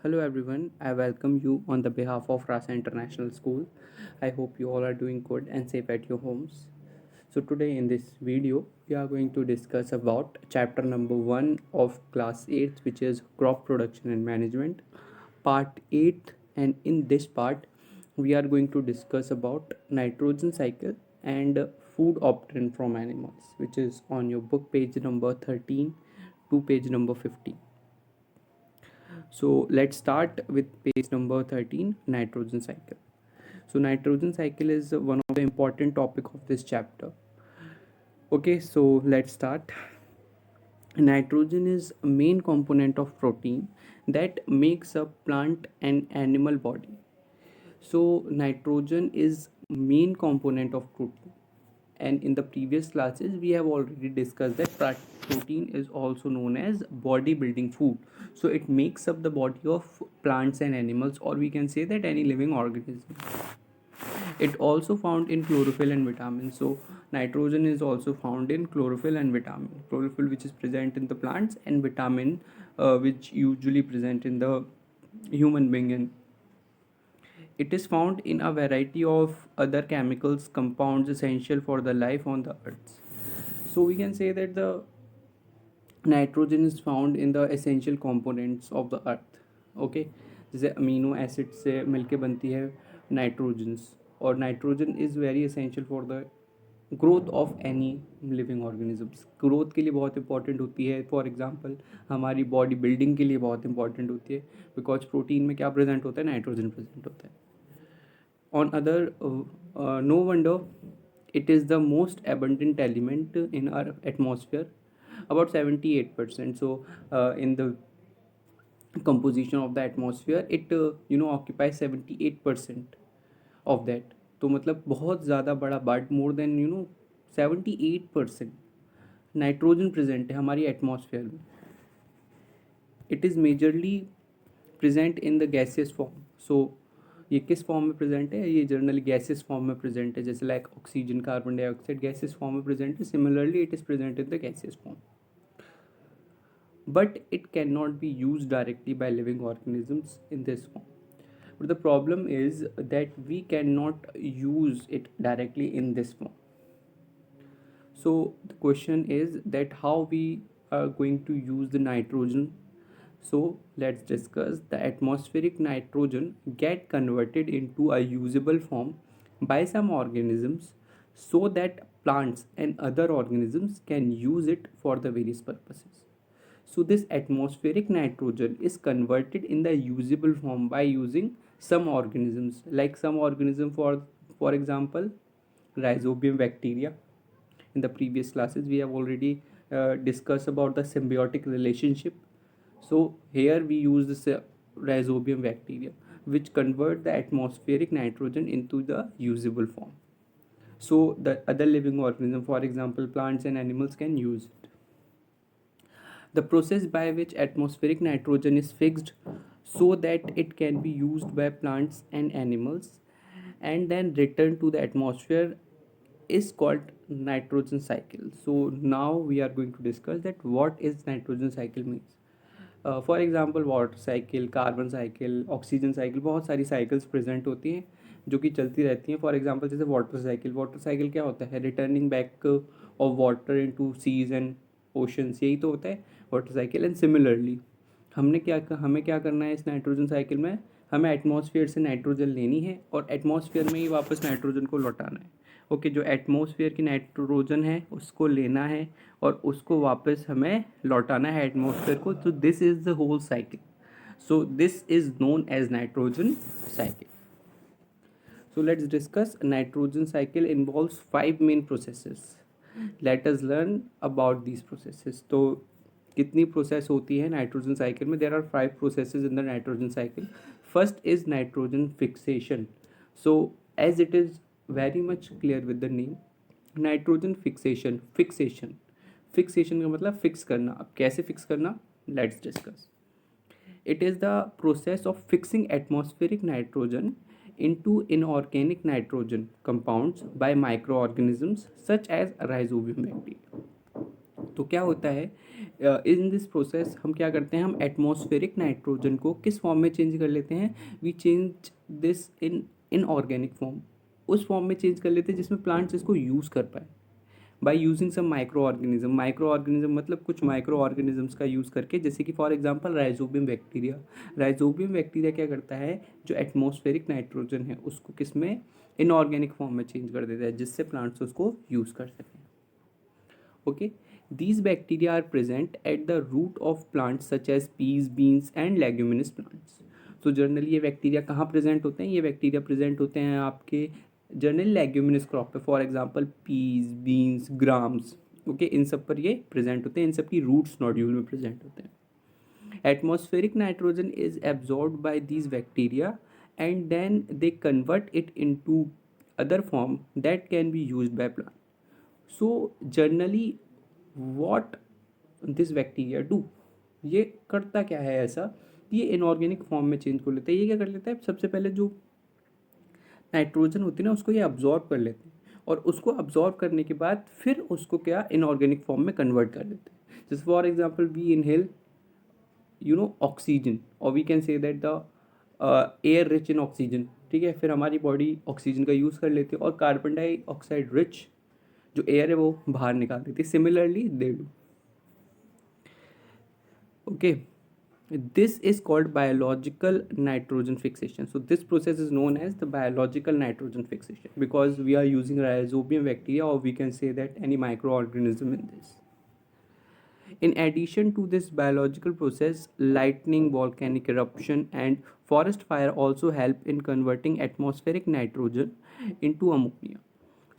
Hello everyone, I welcome you on the behalf of Rasa International School. I hope you all are doing good and safe at your homes. So today in this video, we are going to discuss about chapter number 1 of class 8, which is crop production and management, part 8. And in this part, we are going to discuss about nitrogen cycle and food obtained from animals, which is on your book page number 13 to page number 50. So let's start with page number 13, nitrogen cycle. So nitrogen cycle is one of the important topic of this chapter. Okay, so let's start. Nitrogen is a main component of protein that makes up plant and animal body. So nitrogen is main component of protein, and in the previous classes we have already discussed that protein is also known as body building food. So it makes up the body of plants and animals, or we can say that any living organism. It also found in chlorophyll and vitamin. So nitrogen is also found in chlorophyll and vitamin. Chlorophyll, which is present in the plants, and vitamin, which usually present in the human being. And it is found in a variety of other chemicals compounds essential for the life on the earth. So we can say that the nitrogen is found in the essential components of the earth. Okay, जैसे amino acid से मिलके बनती है nitrogens, और nitrogen is very essential for the growth of any living organisms. Growth के लिए बहुत important होती है. फॉर एग्जांपल हमारी बॉडी बिल्डिंग के लिए बहुत इंपॉर्टेंट होती है, बिकॉज प्रोटीन में क्या प्रेजेंट होता है, नाइट्रोजन प्रेजेंट होता है. On other, no wonder it is the most abundant element in our atmosphere, about 78%. So in the composition of the atmosphere, it occupies 78% of that. तो मतलब बहुत ज़्यादा बड़ा, but more than 78% nitrogen present है हमारी atmosphere में. It is majorly present in the gaseous form. So ये किस फॉर्म में प्रेजेंट है, ये जनरली गैसियस फॉर्म में प्रेजेंट है, जैसे like oxygen, carbon dioxide gaseous form में प्रेजेंट है. Similarly it is present in the gaseous form, but it cannot be used directly by living organisms in this form. But the problem is that we cannot use it directly in this form. So the question is that how we are going to use the nitrogen. So let's discuss. The atmospheric nitrogen get converted into a usable form by some organisms, so that plants and other organisms can use it for the various purposes. So this atmospheric nitrogen is converted in the usable form by using some organisms, like some organism, for example rhizobium bacteria. In the previous classes we have already discussed about the symbiotic relationship. So here we use this rhizobium bacteria, which convert the atmospheric nitrogen into the usable form, so the other living organism, for example plants and animals, can use it. The process by which atmospheric nitrogen is fixed so that it can be used by plants and animals and then returned to the atmosphere is called nitrogen cycle. So now we are going to discuss that what is nitrogen cycle means. For example water cycle, carbon cycle, oxygen cycle, बहुत सारी cycles present होती हैं जो कि चलती रहती हैं. For example जैसे वाटर साइकिल. वाटर साइकिल क्या होता है, returning back of water into seas and oceans, यही तो होता है वाटर साइकिल. एंड सिमिलरली हमें क्या करना है इस नाइट्रोजन साइकिल में, हमें एटमॉस्फेयर से नाइट्रोजन लेनी है और एटमॉस्फेयर में ही वापस नाइट्रोजन को लौटाना है. ओके, जो एटमॉस्फेयर की नाइट्रोजन है उसको लेना है और उसको वापस हमें लौटाना है एटमॉस्फेयर को. तो this is the whole cycle. So this is known as nitrogen cycle. So let's discuss. Nitrogen cycle involves 5 main processes. Let us learn about these processes. तो कितनी प्रोसेस होती है नाइट्रोजन साइकिल में? There are 5 processes in the nitrogen cycle. First is nitrogen fixation. So as it is very much clear with the name, nitrogen fixation. Fixation का मतलब fix करना. अब कैसे फिक्स करना, let's discuss. It is the process of fixing atmospheric nitrogen into inorganic nitrogen compounds by microorganisms such as rhizobium bacteria. तो क्या होता है इन दिस प्रोसेस हम क्या करते हैं, हम एटमॉस्फेरिक नाइट्रोजन को किस फॉर्म में चेंज कर लेते हैं, we change this in inorganic form, उस फॉर्म में चेंज कर लेते हैं जिसमें प्लांट्स इसको यूज़ कर पाए by using some micro organism मतलब कुछ माइक्रो ऑर्गेनिजम्स का यूज़ करके, जैसे कि फॉर एग्जांपल राइजोबियम बैक्टीरिया क्या करता है, जो एटमॉस्फेरिक नाइट्रोजन है उसको किस में, इनऑर्गेनिक फॉर्म में चेंज कर देता है जिससे प्लांट्स उसको यूज़ कर सकें. Okay, these bacteria are present at the root of plants such as peas, beans and leguminous plants. So generally ये बैक्टीरिया कहाँ प्रेजेंट होते हैं, ये बैक्टीरिया प्रेजेंट होते हैं आपके जनरल लेग्यूमिनस क्रॉप पे, for example peas, beans, grams. Okay, इन सब पर ये प्रेजेंट होते हैं, इन सब की रूट्स नोड्यूल में प्रेजेंट होते हैं. Atmospheric nitrogen is absorbed by these bacteria and then they convert it into other form that can be used by plant. So generally what this bacteria do, ये करता क्या है ऐसा कि ये इनऑर्गेनिक फॉर्म में चेंज कर लेता है. ये क्या कर लेता है, सबसे पहले जो नाइट्रोजन होती है ना उसको ये अब्जॉर्ब कर लेते हैं और उसको अब्जॉर्ब करने के बाद फिर उसको क्या इनऑर्गेनिक फॉर्म में कन्वर्ट कर देते हैं. जैसे for example we inhale oxygen और we can say that the air rich in oxygen. ठीक है, फिर हमारी बॉडी ऑक्सीजन का यूज़ कर लेती है और कार्बन डाइऑक्साइड रिच जो एयर है वो बाहर निकाल देती है. Similarly they do. Okay, this is called biological nitrogen fixation. So this process is known as the biological nitrogen fixation because we are using rhizobium bacteria और we can say that any micro organism in this. In addition to this biological process, lightning, volcanic eruption, and forest fire also help in converting atmospheric nitrogen into ammonia.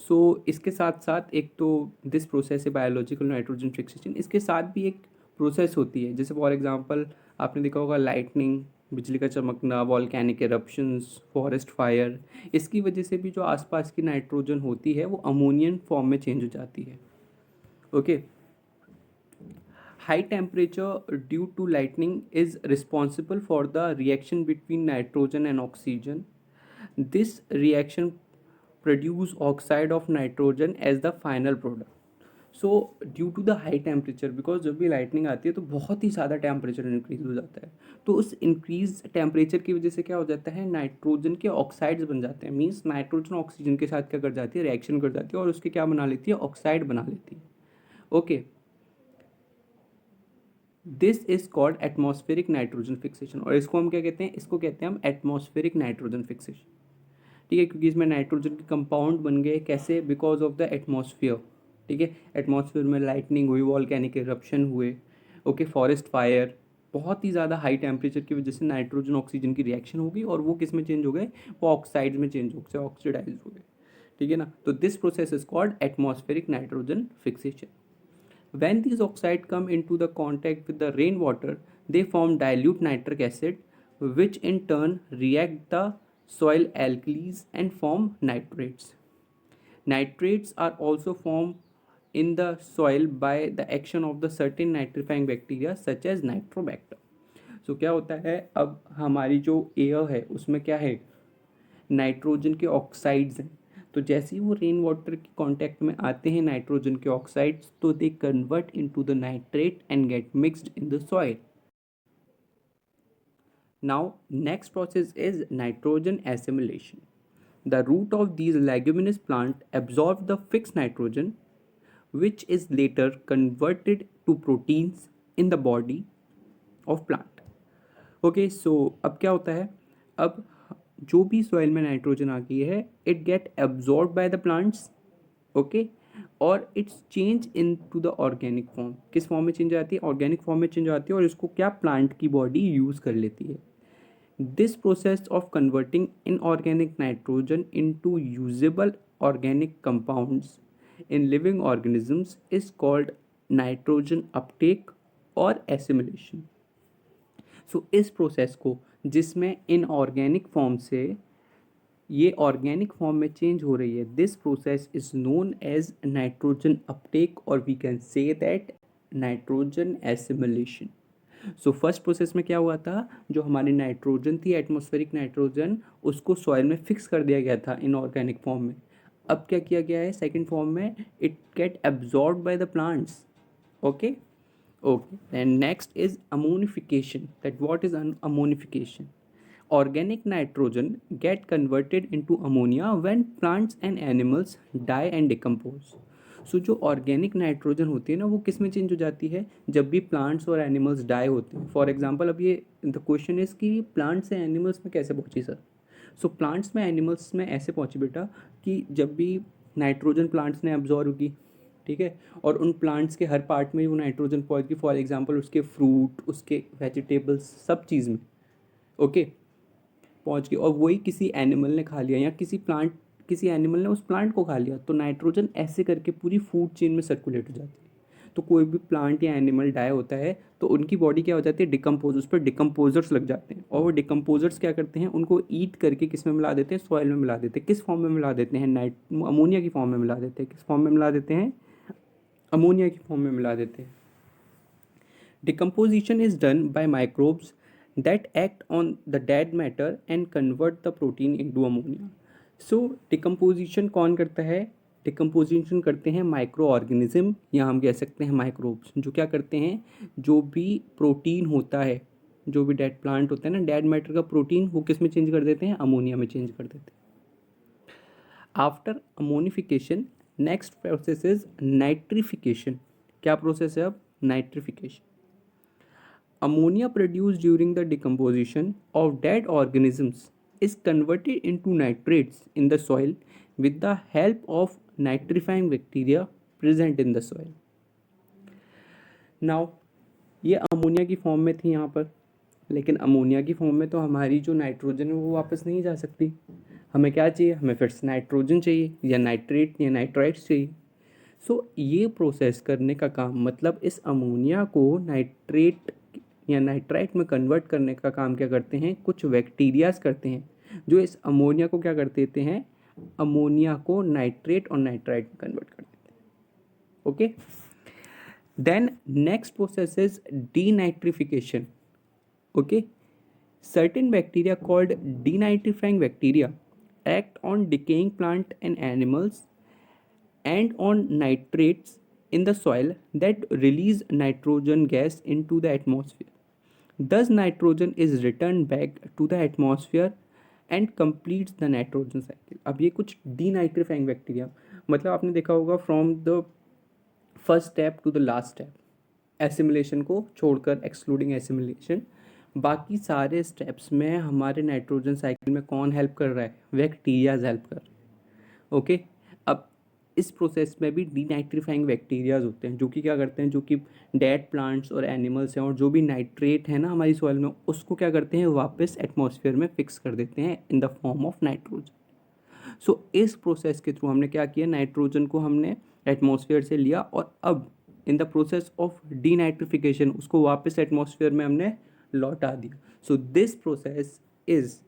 सो इसके साथ साथ एक तो this process है biological nitrogen fixation, इसके साथ भी एक प्रोसेस होती है जैसे फॉर एग्जांपल आपने देखा होगा लाइटनिंग, बिजली का चमकना, वॉल्केनिक एरप्शंस, फॉरेस्ट फायर. इसकी वजह से भी जो आसपास की नाइट्रोजन होती है वो अमोनियन फॉर्म में चेंज हो जाती है. Okay, high temperature due to lightning is responsible for the reaction between nitrogen and oxygen. This reaction produce oxide of nitrogen as the final product. So due to the high temperature, because जब भी lightning आती है तो बहुत ही ज़्यादा temperature increase हो जाता है, तो उस इंक्रीज टेम्परेचर की वजह से क्या हो जाता है, नाइट्रोजन के ऑक्साइड्स बन जाते हैं. मीन्स नाइट्रोजन ऑक्सीजन के साथ क्या कर जाती है, रिएक्शन कर जाती है और उसके क्या बना लेती है, ऑक्साइड बना लेती है. Okay, this is called atmospheric nitrogen fixation. और इसको हम क्या कहते हैं, इसको कहते हैं हम एटमॉस्फेरिक नाइट्रोजन फिक्सेशन. ठीक है, क्योंकि इसमें नाइट्रोजन के कंपाउंड बन गए, कैसे, बिकॉज ऑफ द एटमॉस्फेयर. ठीक है, एटमॉस्फेयर में लाइटनिंग हुई, वॉल्केनिक इरप्शन हुए, ओके, फॉरेस्ट फायर, बहुत ही ज़्यादा हाई टेम्परेचर की वजह से नाइट्रोजन ऑक्सीजन की रिएक्शन होगी और वो किस में चेंज हो गए, वो ऑक्साइड में चेंज हो गए, ऑक्सीडाइज हो गए. ठीक है ना, तो this process is called atmospheric nitrogen fixation. When these oxides come into the contact with the rainwater, they form dilute nitric acid, which in turn react the soil alkalis and form nitrates. Nitrates are also formed in the soil by the action of the certain nitrifying bacteria such as Nitrobacter. So क्या होता है, अब हमारी जो air है उसमें क्या है, नाइट्रोजन के ऑक्साइड्स हैं. तो जैसे ही वो रेन वाटर के कांटेक्ट में आते हैं नाइट्रोजन के ऑक्साइड्स, तो they convert into the nitrate and gate mixed in the soil. Now next process is nitrogen assimilation. The root of these leguminous plant absorb the fixed nitrogen, which is later converted to proteins in the body of plant. Okay, so अब क्या होता है, अब जो भी soil में nitrogen आ गई है, it get absorb by the plants. Okay, और its change in to the organic form. किस फॉर्म में चेंज आती है, ऑर्गेनिक फॉर्म में चेंज आती है और इसको क्या प्लांट की बॉडी यूज़ कर लेती है. This process of converting inorganic nitrogen into usable organic compounds in living organisms is called nitrogen uptake और एसिमिलेशन. सो इस प्रोसेस को, जिसमें इनऑर्गेनिक फॉर्म से ये ऑर्गेनिक फॉर्म में चेंज हो रही है, this process is known as nitrogen uptake और we can say that nitrogen assimilation. So first process में क्या हुआ था, जो हमारी नाइट्रोजन थी, एटमॉस्फेरिक नाइट्रोजन, उसको सॉइल में फिक्स कर दिया गया था इनऑर्गेनिक फॉर्म में. अब क्या किया गया है सेकेंड फॉर्म में, it get absorb by the plants. Okay. Okay, and next is ammonification. That what is ammonification? Organic nitrogen get converted into ammonia when plants and animals die and decompose. सो जो organic nitrogen होती है ना, वो किस में change हो जाती है? जब भी प्लांट्स और एनिमल्स डाई होते हैं. फॉर एग्जांपल, अब ये द क्वेश्चन इज कि प्लांट्स से एनिमल्स में कैसे पहुंची सर? सो प्लांट्स में एनिमल्स में ऐसे पहुंची बेटा कि जब भी नाइट्रोजन प्लांट्स ने अब्जॉर्व की, ठीक है, और उन प्लांट्स के हर पार्ट में वो नाइट्रोजन पहुंच गई. फॉर एग्जांपल उसके फ्रूट, उसके वेजिटेबल्स, सब चीज़ में ओके पहुंच गई, और वही किसी एनिमल ने खा लिया या किसी एनिमल ने उस प्लांट को खा लिया, तो नाइट्रोजन ऐसे करके पूरी फूड चेन में सर्कुलेट हो जाती है. तो कोई भी प्लांट या एनिमल डाई होता है तो उनकी बॉडी क्या हो जाती है? डिकम्पोज. उस पर डिकम्पोजर्स लग जाते हैं, और वो डिकम्पोजर्स क्या करते हैं? उनको ईट करके किस में मिला देते हैं? सॉइल में मिला देते हैं. किस फॉर्म में मिला देते हैं? अमोनिया की फॉर्म में मिला देते हैं. किस फॉर्म में मिला देते हैं? अमोनिया की फॉर्म में मिला देते हैं. Decomposition is done by microbes that act on the dead matter and convert the protein into ammonia. So decomposition कौन करता है? डिकम्पोजिशन करते हैं माइक्रो ऑर्गेनिज्म, या हम कह सकते हैं माइक्रोब्स. जो क्या करते हैं? जो भी प्रोटीन होता है, जो भी डेड प्लांट होता है ना, डेड मैटर का प्रोटीन, वो किस में चेंज कर देते हैं? अमोनिया में चेंज कर देते हैं. After ammonification, next process is nitrification. क्या प्रोसेस है अब? Nitrification. Ammonia produced during the decomposition of dead organisms is converted into nitrates in the soil with the help of nitrifying bacteria present in the soil. Now, ये ammonia की form में थी यहाँ पर, लेकिन अमोनिया की फॉर्म में तो हमारी जो नाइट्रोजन है वो वापस नहीं जा सकती. हमें क्या चाहिए? हमें फिर से नाइट्रोजन चाहिए, या नाइट्रेट या नाइट्राइट्स चाहिए. सो ये प्रोसेस करने का काम, मतलब इस अमोनिया को नाइट्रेट या नाइट्राइट में कन्वर्ट करने का काम क्या करते हैं? कुछ बैक्टीरियाज करते हैं, जो इस अमोनिया को क्या कर देते हैं? अमोनिया को नाइट्रेट और नाइट्राइट में कन्वर्ट कर देते हैं. Okay. Then next process is denitrification. Okay. Certain bacteria called denitrifying bacteria act on decaying plant and animals and on nitrates in the soil that release nitrogen gas into the atmosphere. Thus nitrogen is returned back to the atmosphere and completes the nitrogen cycle. अब ये कुछ denitrifying bacteria, मतलब आपने देखा होगा from the first step to the last step, assimilation को छोड़कर, excluding assimilation, बाकी सारे स्टेप्स में हमारे नाइट्रोजन साइकिल में कौन हेल्प कर रहा है? बैक्टीरियाज हेल्प कर रहे हैं. ओके. अब इस प्रोसेस में भी डीनाइट्रीफाइंग बैक्टीरियाज होते हैं, जो कि क्या करते हैं? जो कि डेड प्लांट्स और एनिमल्स हैं, और जो भी नाइट्रेट है ना हमारी सॉइल में, उसको क्या करते हैं? वापस एटमॉस्फेयर में फिक्स कर देते हैं in the form of nitrogen. So इस प्रोसेस के थ्रू हमने क्या किया? नाइट्रोजन को हमने एटमॉस्फेयर से लिया, और अब in the process of denitrification उसको वापस एटमॉस्फेयर में हमने लौटा दिया. सो this process is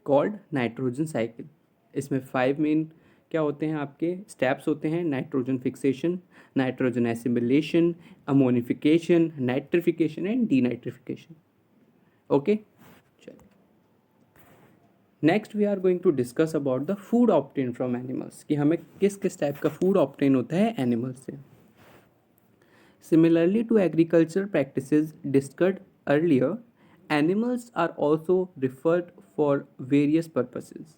called nitrogen cycle. इसमें 5 मेन क्या होते हैं? आपके स्टेप्स होते हैं. Nitrogen fixation, nitrogen assimilation, ammonification, nitrification and denitrification. Okay. Next we are going to discuss about the food obtain from animals, कि हमें किस किस टाइप का फूड ऑब्टेन होता है एनिमल्स से. Similarly to agriculture practices discussed earlier, animals are also referred for various purposes.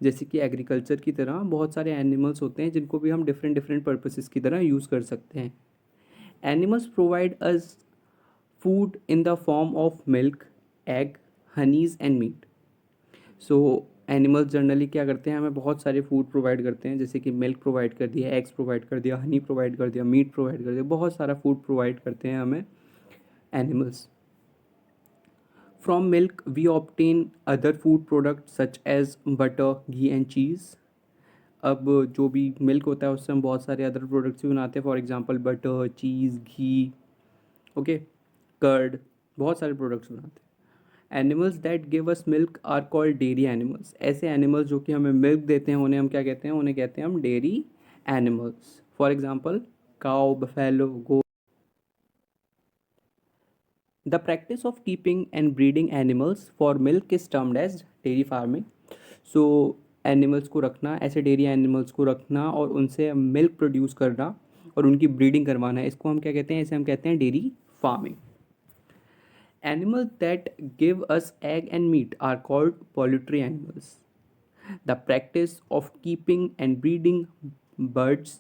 जैसे कि एग्रीकल्चर की तरह बहुत सारे एनिमल्स होते हैं जिनको भी हम डिफरेंट डिफरेंट पर्पसेस की तरह यूज़ कर सकते हैं. Animals provide us food in the form of milk, egg, honeys and meat. So animals generally क्या करते हैं? हमें बहुत सारे फूड प्रोवाइड करते हैं, जैसे कि मिल्क प्रोवाइड कर दिया, एग्स प्रोवाइड कर दिया, हनी प्रोवाइड कर दिया, मीट प्रोवाइड कर दिया, बहुत सारा फूड प्रोवाइड करते हैं हमें animals. From milk we obtain other food product such as butter, ghee and cheese. अब जो भी मिल्क होता है उससे हम बहुत सारे अदर प्रोडक्ट्स भी बनाते हैं. For example butter, cheese, ghee, okay, curd, बहुत सारे प्रोडक्ट्स बनाते हैं. Animals that give us milk are called dairy animals. ऐसे एनिमल्स जो कि हमें मिल्क देते हैं उन्हें हम क्या कहते हैं? उन्हें कहते हैं हम dairy animals. For example cow, buffalo, goat. The practice of keeping and breeding animals for milk is termed as dairy farming. So animals को रखना, ऐसे डेयरी एनिमल्स को रखना और उनसे मिल्क प्रोड्यूस करना, और उनकी ब्रीडिंग करवाना है, इसको हम क्या कहते हैं, इसे हम कहते हैं dairy farming. Animals that give us egg and meat are called poultry animals. The practice of keeping and breeding birds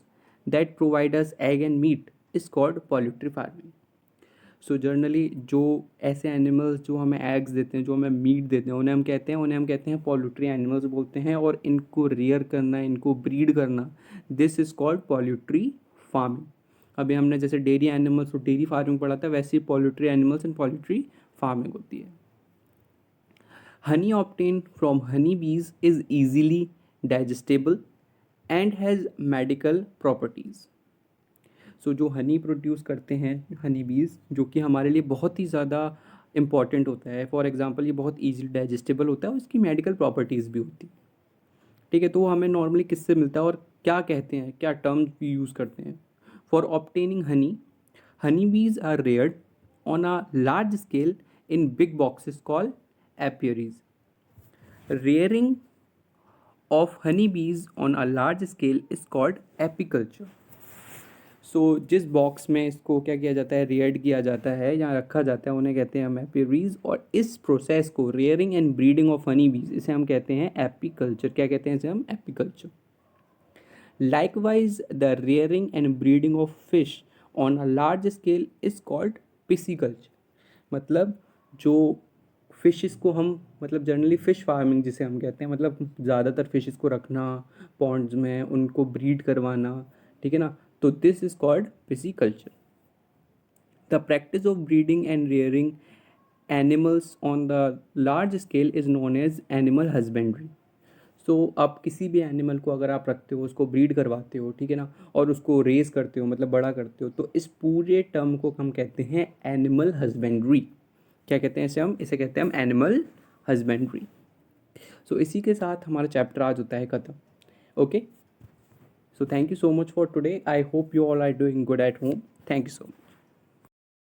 that provide us egg and meat is called poultry farming. So generally जो ऐसे animals जो हमें eggs देते हैं, जो हमें meet देते हैं, उन्हें हम कहते हैं पोल्ट्री एनिमल्स बोलते हैं. और इनको रियर करना, इनको ब्रीड करना, this is called poultry farming. अभी हमने जैसे डेयरी एनिमल्स और डेयरी फार्मिंग पढ़ा था, वैसे ही poultry animals and poultry farming होती है. Honey obtained from honeybees is easily digestible and has medical properties. सो जो हनी प्रोड्यूस करते हैं हनी बीज, जो कि हमारे लिए बहुत ही ज़्यादा इंपॉर्टेंट होता है. फॉर एग्जांपल ये बहुत ईजिली डाइजेस्टेबल होता है और इसकी मेडिकल प्रॉपर्टीज़ भी होती है. ठीक है, तो वो हमें नॉर्मली किससे मिलता है और क्या कहते हैं, क्या टर्म्स भी यूज़ करते हैं. For obtaining honey bees are reared on a large scale in big boxes called apiaries. Rearing of honeybees on a large scale is called apiculture. सो जिस बॉक्स में इसको क्या किया जाता है, रेयर्ड किया जाता है या रखा जाता है, उन्हें कहते हैं हम एपियरीज. और इस प्रोसेस को, rearing and breeding of honey बीज, इसे हम कहते हैं एपिकल्चर. क्या कहते हैं इसे हम? Apiculture. Likewise the rearing and breeding of fish on a large scale is called pisciculture. मतलब जो फिशेस को हम, मतलब जनरली फ़िश फार्मिंग जिसे हम कहते हैं, मतलब ज़्यादातर फिशेस को रखना पॉन्ड्स में, उनको ब्रीड करवाना, ठीक है ना, तो this is called pisciculture. The practice of breeding and rearing animals on the large scale is known as animal husbandry. So आप किसी भी एनिमल को अगर आप रखते हो, उसको ब्रीड करवाते हो, ठीक है ना, और उसको रेस करते हो, मतलब बड़ा करते हो, तो इस पूरे टर्म को हम कहते हैं एनिमल हस्बेंड्री. क्या कहते हैं इसे? इसे कहते हैं हम एनिमल हस्बेंड्री. सो इसी के साथ हमारा चैप्टर आज होता है ख़त्म. Okay, so thank you so much for today. I hope you all are doing good at home. Thank you so much.